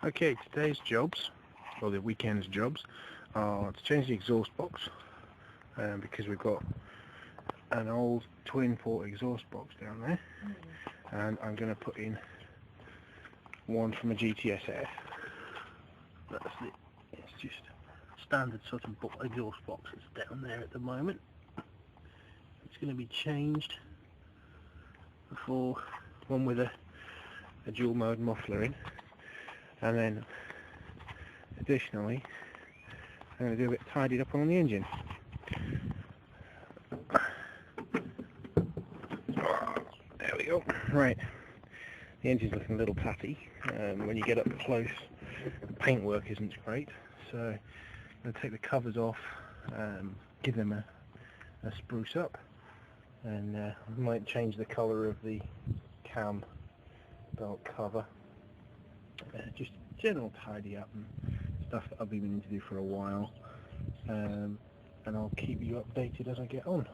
Okay, today's jobs, or the weekend's jobs, are to change the exhaust box, because we've got an old twin port exhaust box down there, and I'm going to put in one from a gtss. That's it. It's just standard sort of exhaust box that's down there at the moment. It's going to be changed for one with a dual mode muffler in, and then additionally I'm going to do a bit of tidied up on the engine. There we go. Right, the engine's looking a little tatty. When you get up close, the paintwork isn't great, so I'm going to take the covers off, give them a spruce up, and I might change the colour of the cam belt cover. Just general tidy up and stuff that I've been meaning to do for a while, and I'll keep you updated as I get on.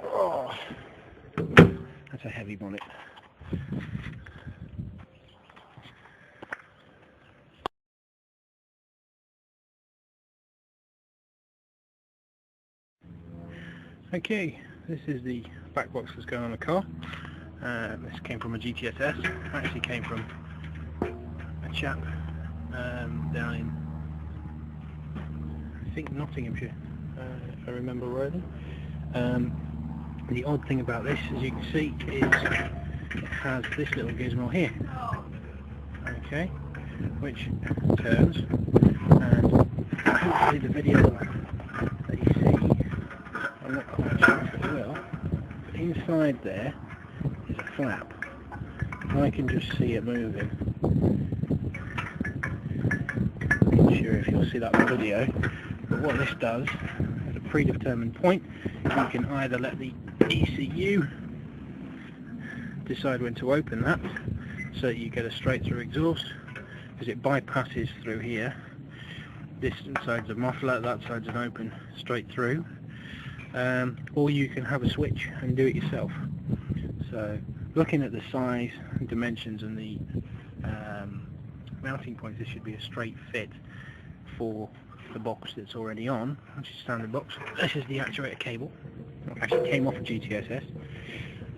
Oh, that's a heavy bonnet. Okay, this is the back box that's going on the car. This came from a GTSS. Actually came from a chap down in, I think, Nottinghamshire, if I remember rightly. The odd thing about this, as you can see, is it has this little gizmo here, okay, which turns, and hopefully the video that you see, I'm not quite sure if it will, but inside there is a flap. I can just see it moving. I'm not sure if you'll see that on video, but what this does, at a predetermined point, you can either let the ECU decide when to open that, so that you get a straight through exhaust, because it bypasses through here. This side's a muffler, that side's an open straight through, or you can have a switch and do it yourself. So looking at the size and dimensions and the mounting points, this should be a straight fit for the box that's already on, which is standard box. This is the actuator cable. It actually came off a GTSS,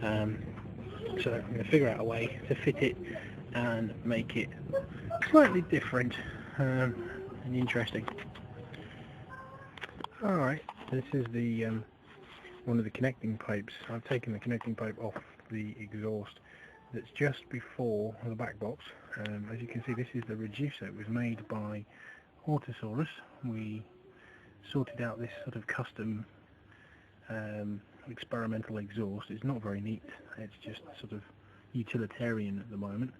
so I'm going to figure out a way to fit it and make it slightly different and interesting. Alright, this is the one of the connecting pipes. I've taken the connecting pipe off the exhaust that's just before the back box. As you can see, this is the reducer. It was made by Autosaurus. We sorted out this sort of custom experimental exhaust. It's not very neat, it's just sort of utilitarian at the moment.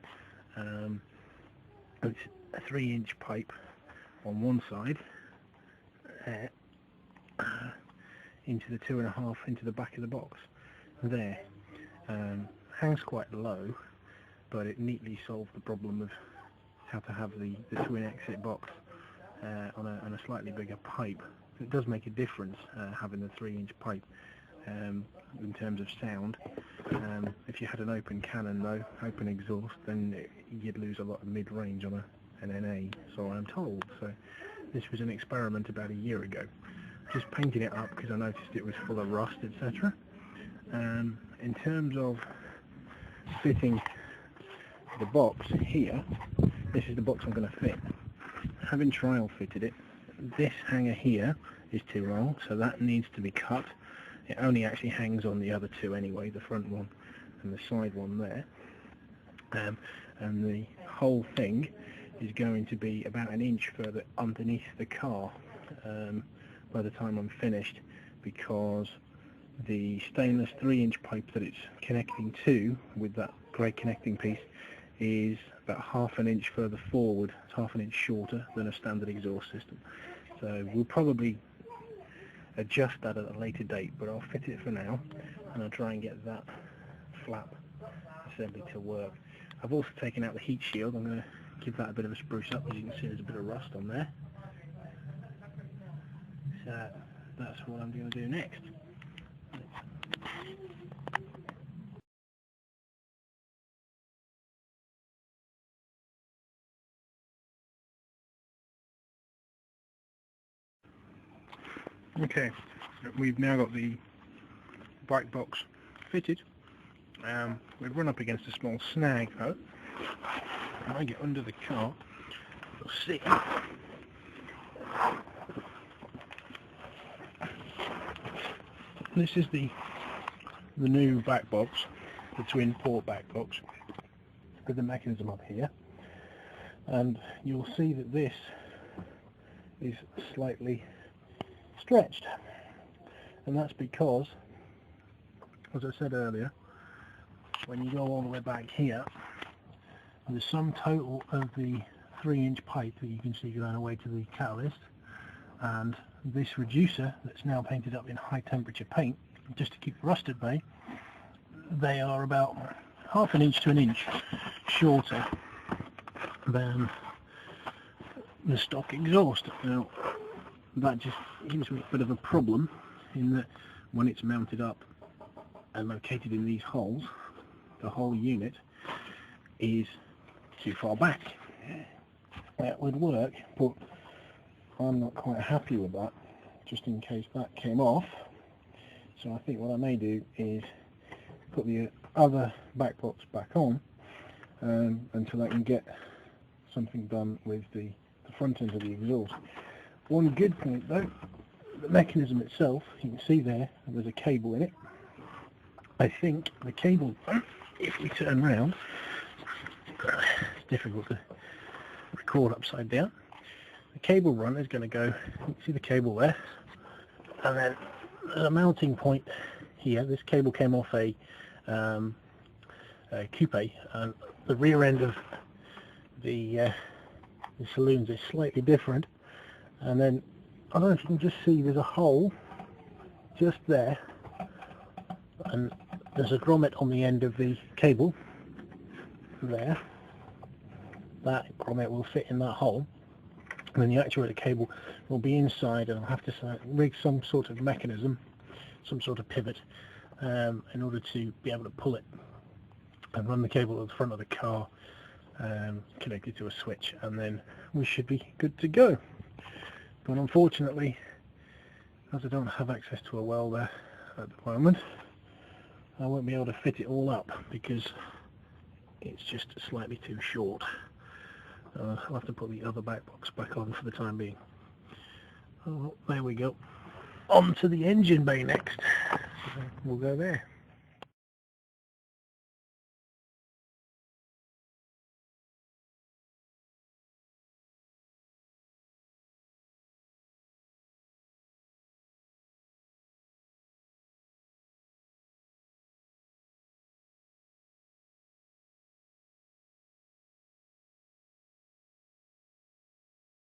It's a 3-inch pipe on one side, into the 2.5 into the back of the box there. Hangs quite low, but it neatly solved the problem of how to have the twin exit box on a slightly bigger pipe. It does make a difference having the 3-inch pipe in terms of sound. If you had an open cannon though, open exhaust, then you'd lose a lot of mid-range on an NA, so I'm told. So this was an experiment about a year ago. Just painted it up because I noticed it was full of rust, etc. In terms of fitting the box here, this is the box I'm going to fit. Having trial fitted it, this hanger here is too long, so that needs to be cut. It only actually hangs on the other two anyway, the front one and the side one there. And the whole thing is going to be about an inch further underneath the car by the time I'm finished, because the stainless 3-inch pipe that it's connecting to with that grey connecting piece is about ½ an inch further forward. It's ½ an inch shorter than a standard exhaust system. So we'll probably adjust that at a later date, but I'll fit it for now, and I'll try and get that flap assembly to work. I've also taken out the heat shield. I'm going to give that a bit of a spruce up. As you can see, there's a bit of rust on there. So that's what I'm going to do next. Okay, we've now got the back box fitted. We've run up against a small snag though. When I get under the car, you'll see this is the new back box, the twin port back box with the mechanism up here, and you'll see that this is slightly stretched, and that's because, as I said earlier, when you go all the way back here, the sum total of the 3-inch pipe that you can see going away to the catalyst and this reducer that's now painted up in high temperature paint just to keep rust at bay, they are about half an inch to an inch shorter than the stock exhaust. Now that just gives me a bit of a problem in that when it's mounted up and located in these holes, the whole unit is too far back. That would work, but I'm not quite happy with that, just in case that came off. So I think what I may do is put the other back box back on until I can get something done with the front end of the exhaust. One good point though, the mechanism itself, you can see there's a cable in it. I think the cable, if we turn round, it's difficult to record upside down. The cable run is going to go, you can see the cable there, and then there's a mounting point here. This cable came off a coupe, and the rear end of the saloons is slightly different. And then I don't know if you can just see there's a hole just there, and there's a grommet on the end of the cable there. That grommet will fit in that hole, and then the actuator cable will be inside, and I'll have to rig some sort of mechanism, some sort of pivot, in order to be able to pull it and run the cable at the front of the car, connected to a switch, and then we should be good to go. But unfortunately, as I don't have access to a welder at the moment, I won't be able to fit it all up because it's just slightly too short. I'll have to put the other back box back on for the time being. Oh, there we go. On to the engine bay next. We'll go there.